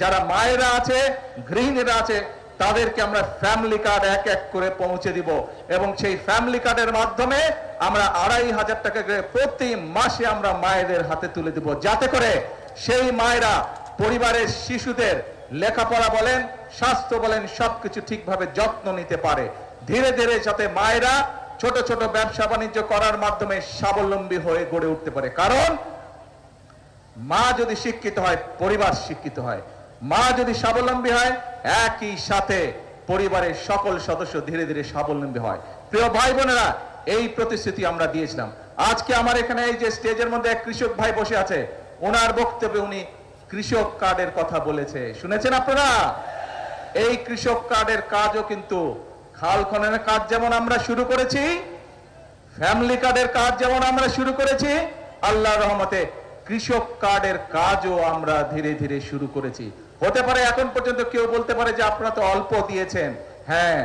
যারা মায়েরা আছে, গৃহিণীরা আছে, তাদেরকে আমরা ফ্যামিলি কার্ড এক এক করে পৌঁছে দিব এবং সেই ফ্যামিলি কার্ডের মাধ্যমে আমরা 2,500 টাকা করে প্রতি মাসে আমরা মায়েদের হাতে তুলে দিব, যাতে করে সেই মায়েরা পরিবারের শিশুদের লেখাপড়া বলেন, স্বাস্থ্য বলেন, সবকিছু ঠিকভাবে যত্ন নিতে পারে। ধীরে ধীরে যাতে মায়েরা ছোট ছোট ব্যবসা বাণিজ্য করার মাধ্যমে স্বাবলম্বী হয়ে গড়ে উঠতে পারে। কারণ মা যদি শিক্ষিত হয়, পরিবার শিক্ষিত হয়। মা যদি স্বাবলম্বী হয়, একই সাথে পরিবারের সকল সদস্য ধীরে ধীরে স্বাবলম্বী হয়। প্রিয় ভাই বোনেরা, এই প্রতিশ্রুতি আমরা দিয়েছিলাম। আজকে আমার এখানে এই যে স্টেজের মধ্যে এক কৃষক ভাই বসে আছে, ওনার বক্তব্যে উনি কৃষক কার্ডের কথা বলেছে, শুনেছেন আপনারা? এই কৃষক কার্ডের কাজও কিন্তু খাল খননের কাজ যেমন আমরা শুরু করেছি, ফ্যামিলি কার্ডের কাজ যেমন আমরা শুরু করেছি, আল্লাহর রহমতে কৃষক কার্ডের কাজও আমরা ধীরে ধীরে শুরু করেছি। হতে পারে এখন পর্যন্ত কেউ বলতে পারে যে আপনারা তো অল্প দিয়েছেন। হ্যাঁ,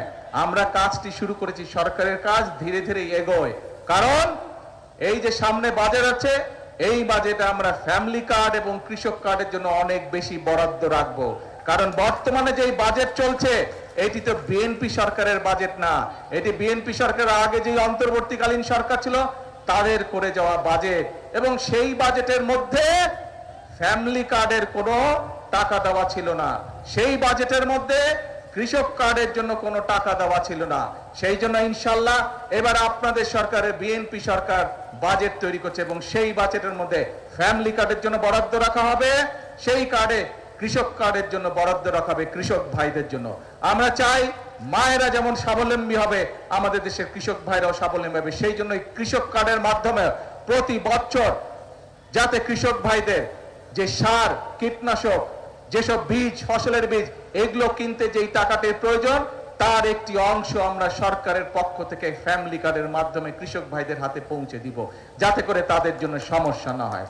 আমরা কাজটি শুরু করেছি, সরকারের কাজ ধীরে ধীরে এগোয়। কারণ এই যে সামনে বাজেট আছে, এই বাজেটে আমরা ফ্যামিলি কার্ড এবং কৃষক কার্ডের জন্য অনেক বেশি বরাদ্দ রাখবো। কারণ বর্তমানে যে বাজেট চলছে, এটি তো বিএনপি সরকারের বাজেট না, এটি বিএনপি সরকারের আগে যে অন্তর্বর্তীকালীন সরকার ছিল তাদের করে যাওয়া বাজেট, এবং সেই বাজেটের মধ্যে ফ্যামিলি কার্ডের কোনো টাকা দেওয়া ছিল না, সেই বাজেটের মধ্যে কৃষক কার্ডের জন্য কোনো টাকা দেওয়া ছিল না। সেই জন্য ইনশাল্লাহ এবার আপনাদের সরকারের বিএনপি সরকার বাজেট তৈরি করছে এবং সেই বাজেটের মধ্যে ফ্যামিলি কার্ডের জন্য বরাদ্দ রাখা হবে, সেই কার্ডে কৃষক কার্ডের জন্য বরাদ্দ রাখা হবে কৃষক ভাইদের জন্য। আমরা চাই মায়েরা যেমন স্বাবলম্বী হবে, আমাদের দেশের কৃষক ভাইরাও স্বাবলম্বী হবে। সেই জন্য কৃষক কার্ডের মাধ্যমে প্রতি বছর যাতে কৃষক ভাইদের যে সার, কীটনাশক, যেসব বীজ, ফসলের বীজ, এগুলো কিনতে যেই টাকাটির প্রয়োজন, তার একটি অংশ আমরা সরকারের পক্ষ থেকে ফ্যামিলি কার্ডের মাধ্যমে কৃষক ভাইদের হাতে পৌঁছে দিব, যাতে করে তাদের জন্য সমস্যা না হয়।